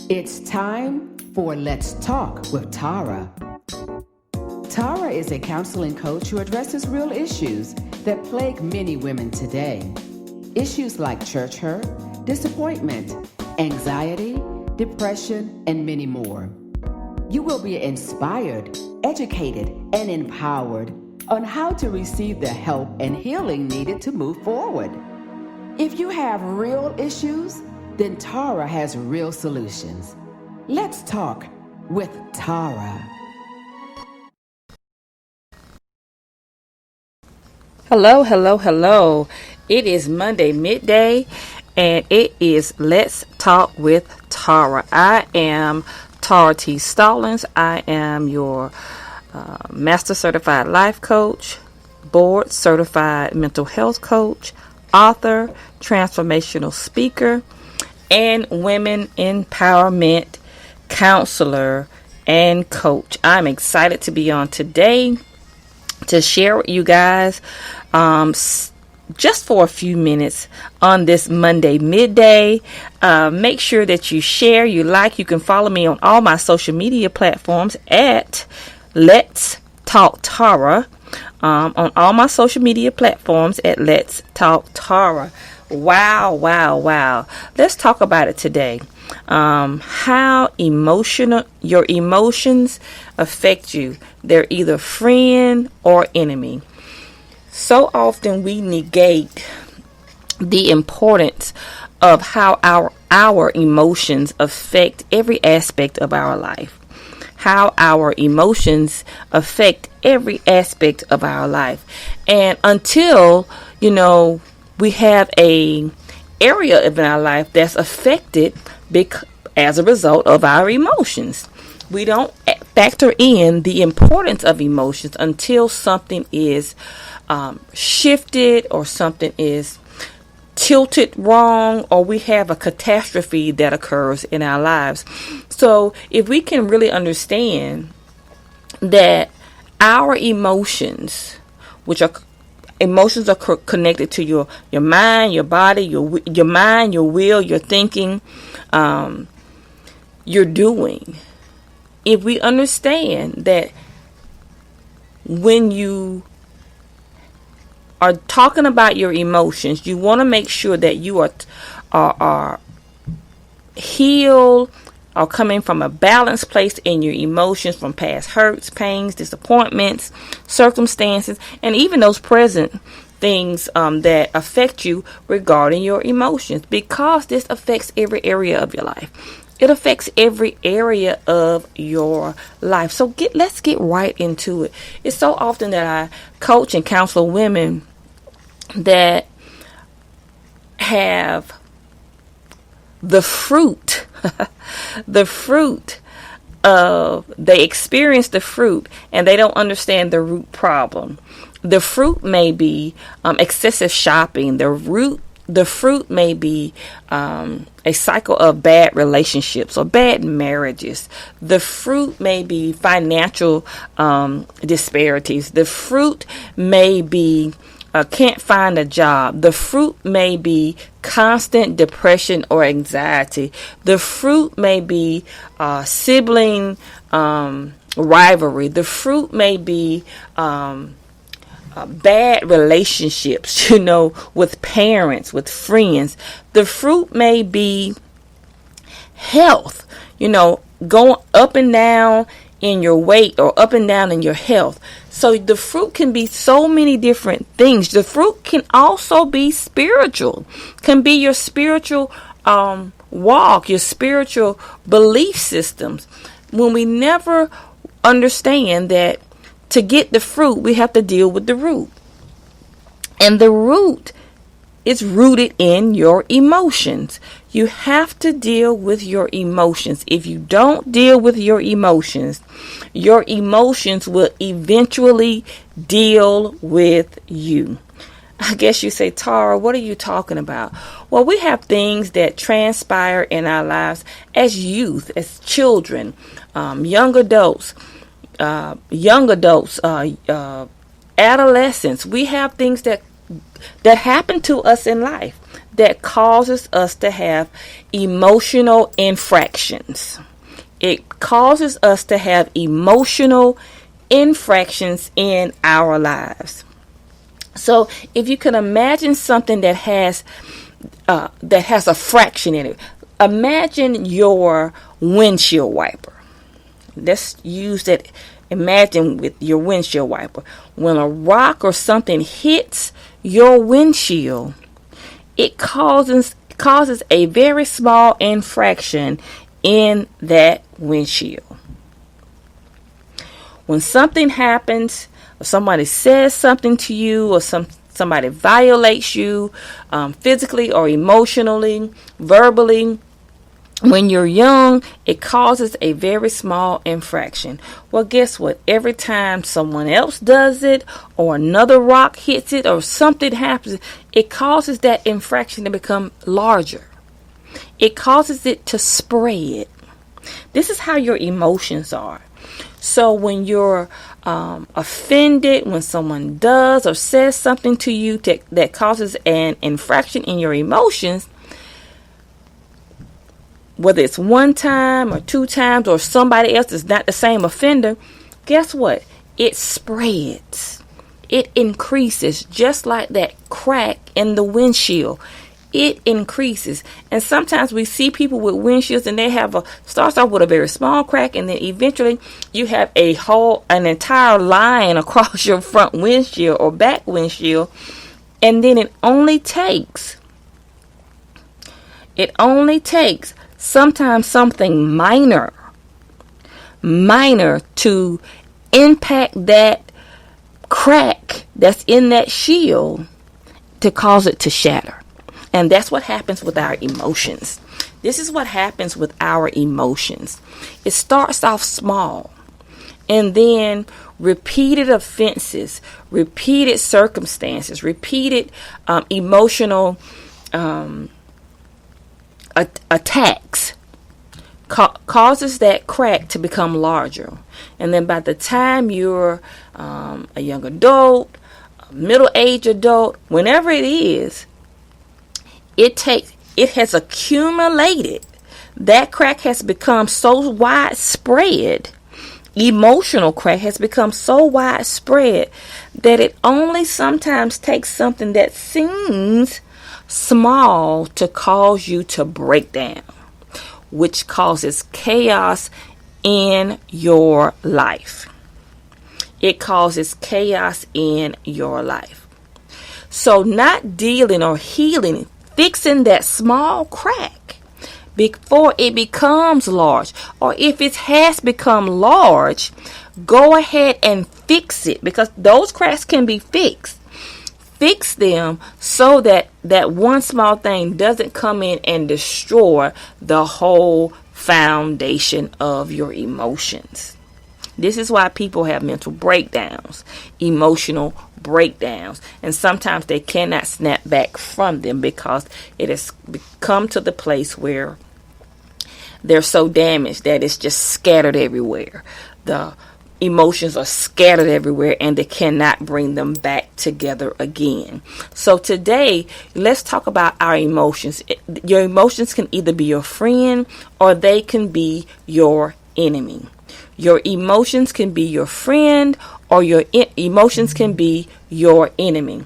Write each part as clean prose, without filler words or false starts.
It's time for Let's Talk with Tara. Tara is a counseling coach who addresses real issues that plague many women today. Issues like church hurt, disappointment, anxiety, depression, and many more. You will be inspired, educated, and empowered on how to receive the help and healing needed to move forward. If you have real issues, then Tara has real solutions. Let's talk with Tara. Hello. It is Monday midday, and it is Let's Talk with Tara. I am Tara T. Stallings. I am your Master Certified Life Coach, Board Certified Mental Health Coach, author, transformational speaker, and women empowerment counselor and coach. I'm excited to be on today to share with you guys just for a few minutes on this Monday midday. Make sure that you share, you like. You can follow me on all my social media platforms at Let's Talk Tara. On all my social media platforms at Let's Talk Tara. Wow. Let's talk about it today. How your emotions affect you. They're either friend or enemy. So often we negate the importance of how our emotions affect every aspect of our life. How our emotions affect every aspect of our life. And until, we have a area of our life that's affected as a result of our emotions. We don't factor in the importance of emotions until something is shifted or something is tilted wrong, or we have a catastrophe that occurs in our lives. So if we can really understand that our emotions, which are emotions, are connected to your mind, your body, your mind, your will, your thinking, your doing. If we understand that when you are talking about your emotions, you want to make sure that you are healed, are coming from a balanced place in your emotions from past hurts, pains, disappointments, circumstances, and even those present things that affect you regarding your emotions, because this affects every area of your life. It affects every area of your life. So let's get right into it. It's so often that I coach and counsel women that have the fruit, they experience the fruit and they don't understand the root problem. The fruit may be excessive shopping. The fruit may be a cycle of bad relationships or bad marriages. The fruit may be financial disparities. The fruit may be can't find a job. The fruit may be constant depression or anxiety. The fruit may be sibling rivalry. The fruit may be bad relationships, with parents, with friends. The fruit may be health, going up and down in your weight or up and down in your health. So the fruit can be so many different things. The fruit can also be spiritual, can be your spiritual walk, your spiritual belief systems. When we never understand that to get the fruit, we have to deal with the root. And the root is rooted in your emotions. You have to deal with your emotions. If you don't deal with your emotions will eventually deal with you. I guess you say, Tara, what are you talking about? Well, we have things that transpire in our lives as youth, as children, young adults, adolescents. We have things that happen to us in life that causes us to have emotional infractions. It causes us to have emotional infractions in our lives. So if you can imagine something that has a fraction in it. Imagine your windshield wiper. Let's use that. Imagine with your windshield wiper. When a rock or something hits your windshield, it causes a very small infraction in that windshield. When something happens, or somebody says something to you, or somebody violates you physically or emotionally, verbally, when you're young, it causes a very small infraction. Well, guess what? Every time someone else does it, or another rock hits it, or something happens, it causes that infraction to become larger. It causes it to spread. This is how your emotions are. So when you're offended, when someone does or says something to you that causes an infraction in your emotions, whether it's one time or two times, or somebody else is not the same offender, guess what? It spreads. It increases, just like that crack in the windshield. It increases. And sometimes we see people with windshields, and they starts off with a very small crack, and then eventually you have an entire line across your front windshield or back windshield. And then it only takes sometimes something minor to impact that crack that's in that shield to cause it to shatter. And that's what happens with our emotions. This is what happens with our emotions. It starts off small, and then repeated offenses, repeated circumstances, repeated emotional attacks causes that crack to become larger. And then by the time you're a young adult, a middle-aged adult, whenever it is, it has accumulated. That crack has become so widespread. Emotional crack has become so widespread that it only sometimes takes something that seems small to cause you to break down, which causes chaos in your life. It causes chaos in your life. So not dealing or healing, fixing that small crack before it becomes large, or if it has become large, go ahead and fix it, because those cracks can be fixed. Fix them so that that one small thing doesn't come in and destroy the whole foundation of your emotions. This is why people have mental breakdowns, emotional breakdowns, and sometimes they cannot snap back from them because it has come to the place where they're so damaged that it's just scattered everywhere. The emotions are scattered everywhere, and they cannot bring them back together again. So today, let's talk about our emotions. Your emotions can either be your friend or they can be your enemy. Your emotions can be your friend, or your emotions can be your enemy.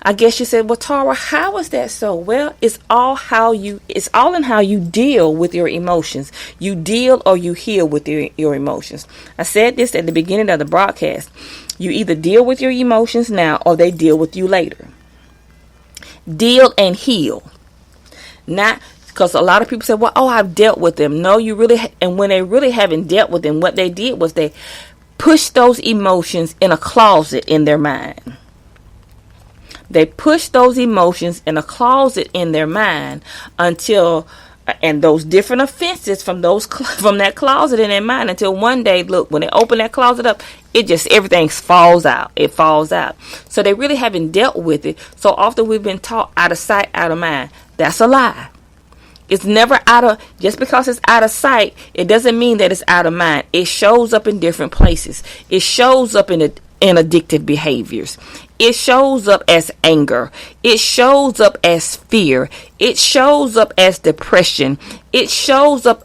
I guess you said, well, Tara, how is that so? Well, it's all in how you deal with your emotions. You deal or you heal with your emotions. I said this at the beginning of the broadcast. You either deal with your emotions now, or they deal with you later. Deal and heal. Not because a lot of people say, well, I've dealt with them. No, you really, and when they really haven't dealt with them, what they did was they pushed those emotions in a closet in their mind. They push those emotions in a closet in their mind until, and those different offenses from that closet in their mind, until one day, look, when they open that closet up, everything falls out. It falls out. So they really haven't dealt with it. So often we've been taught out of sight, out of mind. That's a lie. It's never just because it's out of sight, it doesn't mean that it's out of mind. It shows up in different places. It shows up in in addictive behaviors. It shows up as anger. It shows up as fear. It shows up as depression. It shows up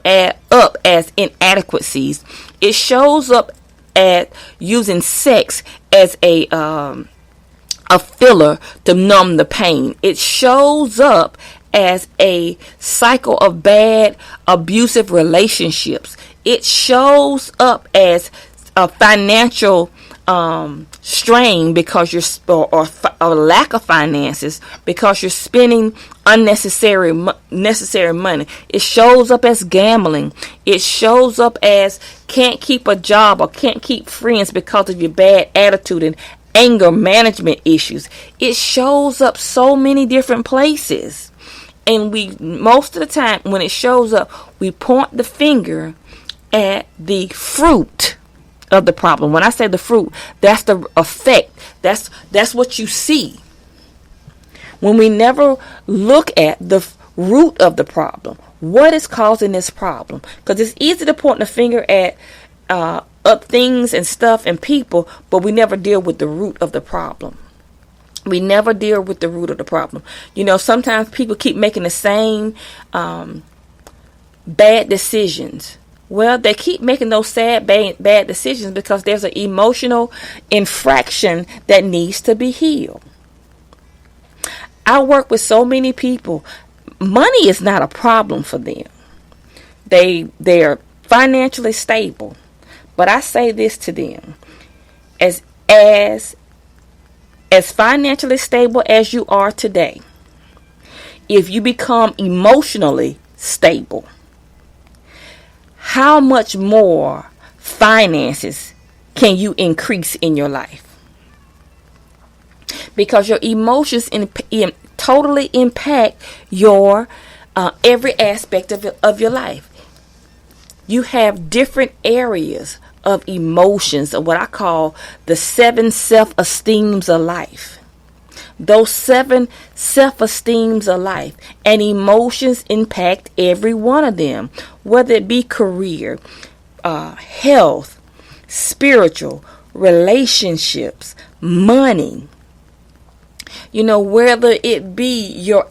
as inadequacies. It shows up at using sex as a filler to numb the pain. It shows up as a cycle of bad, abusive relationships. It shows up as a financial strain because or lack of finances because you're spending necessary money. It shows up as gambling. It shows up as can't keep a job or can't keep friends because of your bad attitude and anger management issues. It shows up so many different places. And we, most of the time when it shows up, we point the finger at the fruit of the problem. When I say the fruit, that's the effect. That's what you see. When we never look at the root of the problem, what is causing this problem? Because it's easy to point the finger at things and stuff and people, but we never deal with the root of the problem. We never deal with the root of the problem. You know, sometimes people keep making the same bad decisions. Well, they keep making those sad, bad decisions because there's an emotional infraction that needs to be healed. I work with so many people. Money is not a problem for them. They're financially stable. But I say this to them. As financially stable as you are today, if you become emotionally stable, how much more finances can you increase in your life? Because your emotions totally impact your every aspect of your life. You have different areas of emotions, of what I call the 7 self-esteems of life. Those 7 self-esteems of life and emotions impact every one of them, whether it be career, health, spiritual, relationships, money. You know, whether it be your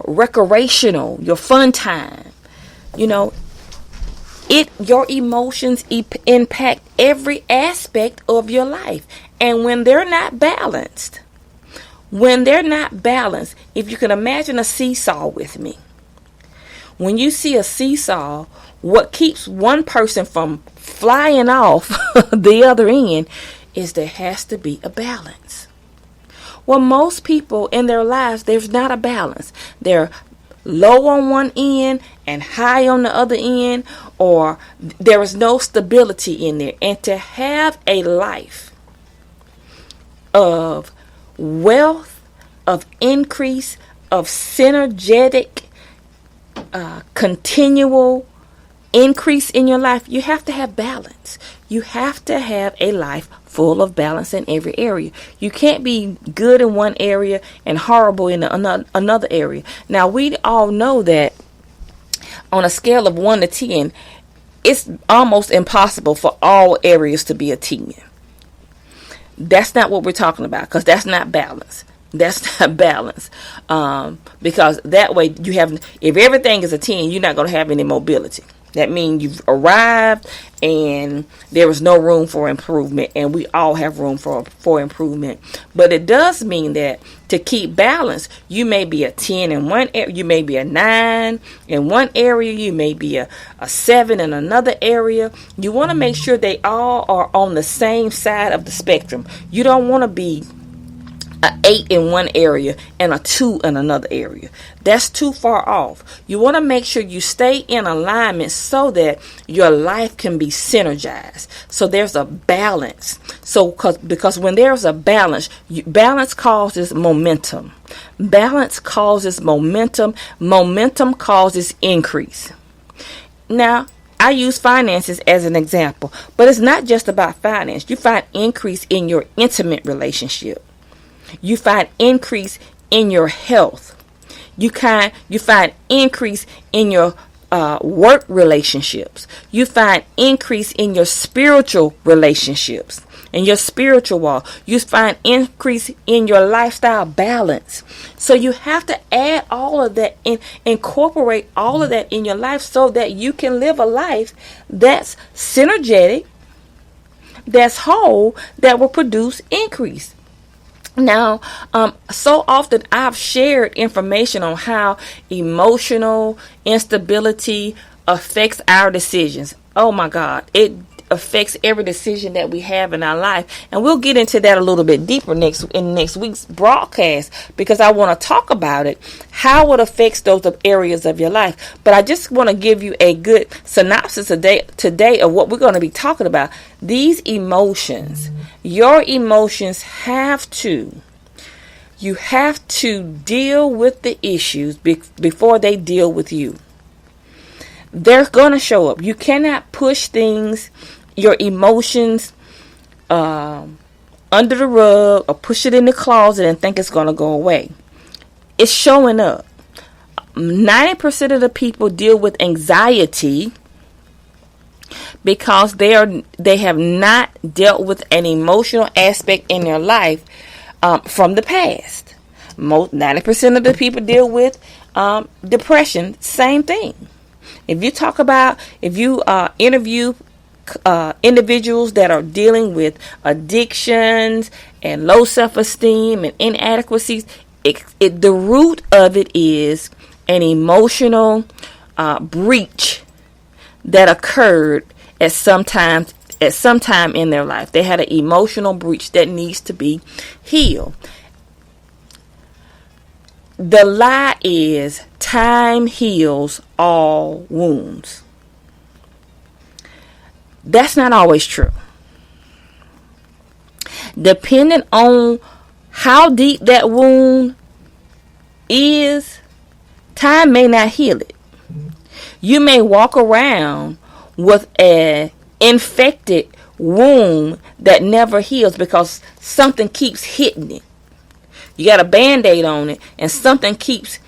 recreational, your fun time. You know, your emotions impact every aspect of your life. And when they're not balanced, if you can imagine a seesaw with me, when you see a seesaw, what keeps one person from flying off the other end is there has to be a balance. Well, most people in their lives, there's not a balance. They're low on one end and high on the other end, or there is no stability in there. And to have a life of wealth, of increase, of synergetic, continual increase in your life, you have to have balance. You have to have a life full of balance in every area. You can't be good in one area and horrible in another area. Now, we all know that on a scale of 1 to 10, it's almost impossible for all areas to be a 10. That's not what we're talking about, because that's not balance. That's not balance. Because that way you have, if everything is a 10, you're not going to have any mobility. That means you've arrived and there is no room for improvement, and we all have room for improvement. But it does mean that to keep balance, you may be a 10 in one area, you may be a 9 in one area, you may be a 7 in another area. You want to make sure they all are on the same side of the spectrum. You don't want to be an 8 in one area and a 2 in another area. That's too far off. You want to make sure you stay in alignment so that your life can be synergized. So there's a balance. So because when there's a balance, balance causes momentum. Balance causes momentum. Momentum causes increase. Now, I use finances as an example, but it's not just about finance. You find increase in your intimate relationship. You find increase in your health. You find increase in your work relationships. You find increase in your spiritual relationships. In your spiritual walk, you find increase in your lifestyle balance. So you have to add all of that and incorporate all of that in your life so that you can live a life that's synergetic, that's whole, that will produce increase. Now, so often I've shared information on how emotional instability affects our decisions. Oh my God, it affects every decision that we have in our life, and we'll get into that a little bit deeper in next week's broadcast, because I want to talk about it, how it affects those areas of your life. But I just want to give you a good synopsis today of what we're going to be talking about. These emotions, your emotions you have to deal with the issues before they deal with you. They're going to show up. You cannot push things, your emotions, under the rug or push it in the closet and think it's going to go away. It's showing up. 90% of the people deal with anxiety because they have not dealt with an emotional aspect in their life from the past. 90% of the people deal with depression. Same thing. If you interview individuals that are dealing with addictions and low self-esteem and inadequacies, the root of it is an emotional breach that occurred at some time in their life. They had an emotional breach that needs to be healed. The lie is time heals all wounds. That's not always true. Depending on how deep that wound is, time may not heal it. You may walk around with an infected wound that never heals because something keeps hitting it. You got a Band-Aid on it and something keeps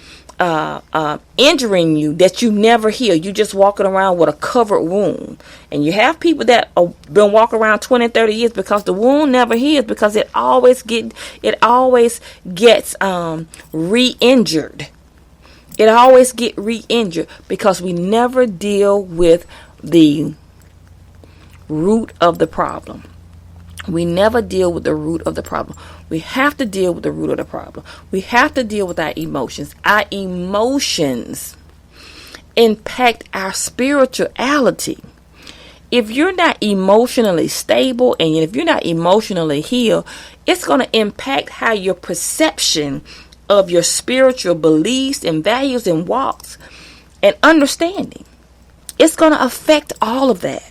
injuring you that you never heal. You just walking around with a covered wound. And you have people that have been walking around 20, 30 years because the wound never heals, because it always gets re-injured. It always get re-injured because we never deal with the root of the problem. We never deal with the root of the problem. We have to deal with the root of the problem. We have to deal with our emotions. Our emotions impact our spirituality. If you're not emotionally stable and if you're not emotionally healed, it's going to impact how your perception of your spiritual beliefs and values and walks and understanding. It's going to affect all of that.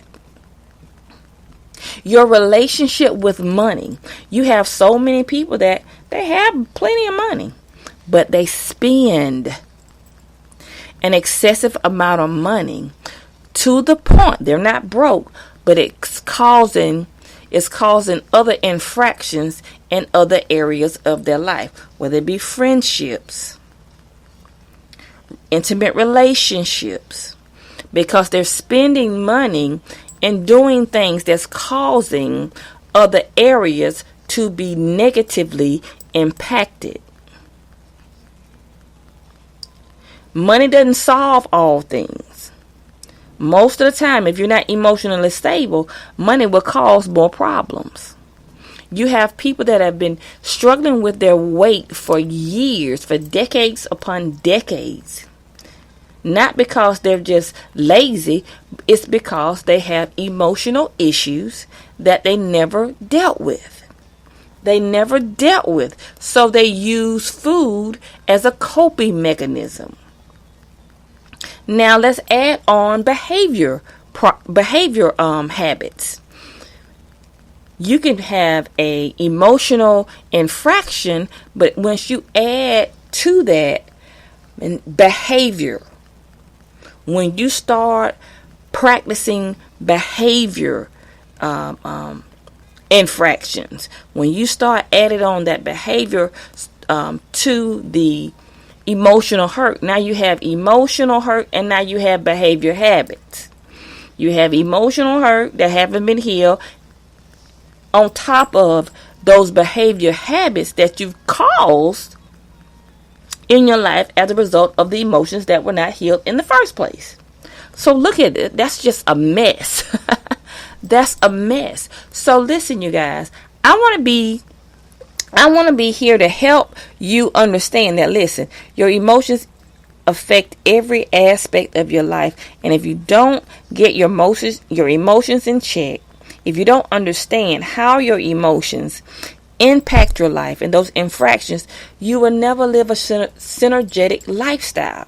Your relationship with money. You have so many people that they have plenty of money, but they spend an excessive amount of money to the point they're not broke, but it's causing other infractions in other areas of their life, whether it be friendships, intimate relationships, because they're spending money and doing things that's causing other areas to be negatively impacted. Money doesn't solve all things. Most of the time, if you're not emotionally stable, money will cause more problems. You have people that have been struggling with their weight for years, for decades upon decades. Not because they're just lazy, it's because they have emotional issues that they never dealt with. So they use food as a coping mechanism. Now let's add on behavior habits. You can have a emotional infraction, but once you add to that behavior, when you start practicing behavior infractions, when you start adding on that behavior to the emotional hurt. Now you have emotional hurt, and now you have behavior habits. You have emotional hurt that haven't been healed on top of those behavior habits that you've caused in your life as a result of the emotions that were not healed in the first place. So look at it. That's just a mess. That's a mess. So listen, you guys, I want to be here to help you understand that, listen, your emotions affect every aspect of your life. And if you don't get your emotions in check, if you don't understand how your emotions impact your life and those infractions, you will never live a synergetic lifestyle.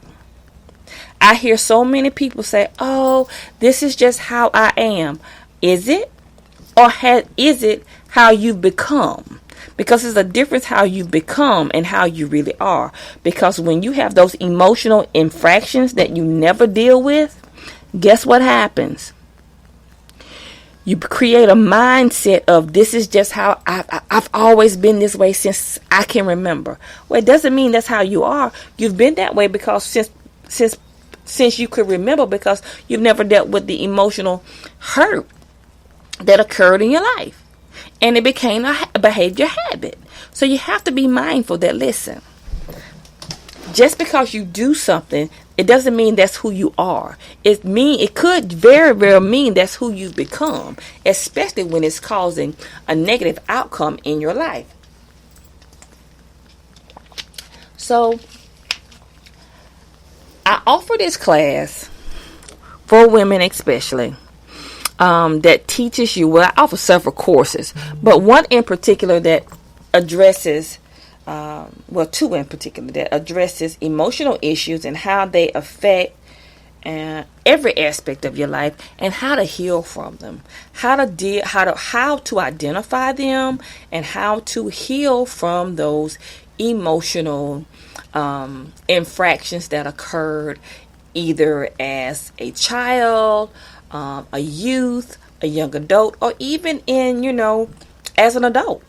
I hear so many people say, oh, this is just how I am. Is it? Or is it how you've become? Because there's a difference how you become and how you really are. Because when you have those emotional infractions that you never deal with, guess what happens? You create a mindset of, this is just how I've always been this way since I can remember. Well, it doesn't mean that's how you are. You've been that way because since you could remember, because you've never dealt with the emotional hurt that occurred in your life. And it became a behavior habit. So you have to be mindful that, listen, just because you do something, it doesn't mean that's who you are. It could very well mean that's who you've become, especially when it's causing a negative outcome in your life. So I offer this class for women especially, that teaches you, well, I offer several courses, but one in particular that addresses, two in particular that addresses emotional issues and how they affect every aspect of your life and how to heal from them, how to identify them, and how to heal from those emotional infractions that occurred either as a child, a youth, a young adult, or even as an adult.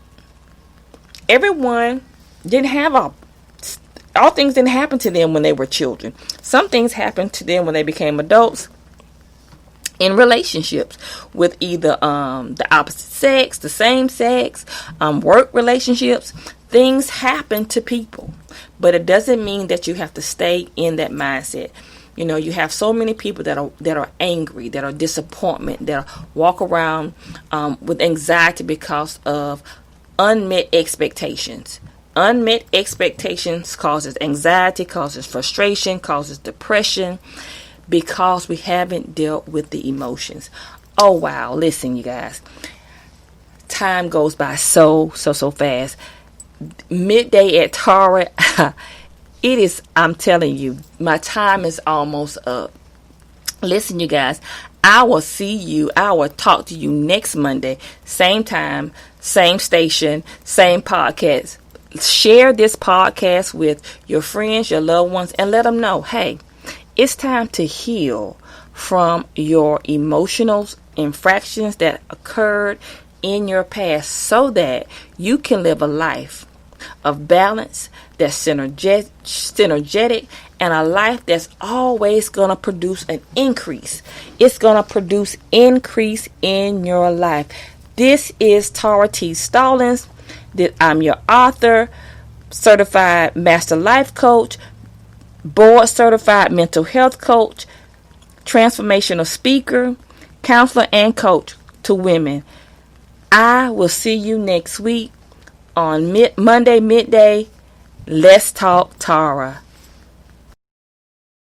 Everyone didn't have all things didn't happen to them when they were children. Some things happened to them when they became adults in relationships with either the opposite sex, the same sex, work relationships. Things happen to people, but it doesn't mean that you have to stay in that mindset. You have so many people that are angry, that are disappointment, that walk around with anxiety because of unmet expectations. Unmet expectations causes anxiety, causes frustration, causes depression, because we haven't dealt with the emotions. Oh, wow. Listen, you guys. Time goes by so fast. Midday at Tara, I'm telling you, my time is almost up. Listen, you guys, I will talk to you next Monday, same time, same station, same podcast. Share this podcast with your friends, your loved ones, and let them know, hey, it's time to heal from your emotional infractions that occurred in your past so that you can live a life of balance that's synergetic, and a life that's always going to produce an increase. It's going to produce increase in your life. This is Tara T. Stallings. I'm your author, certified master life coach, board certified mental health coach, transformational speaker, counselor, and coach to women. I will see you next week on Monday midday. Let's talk Tara.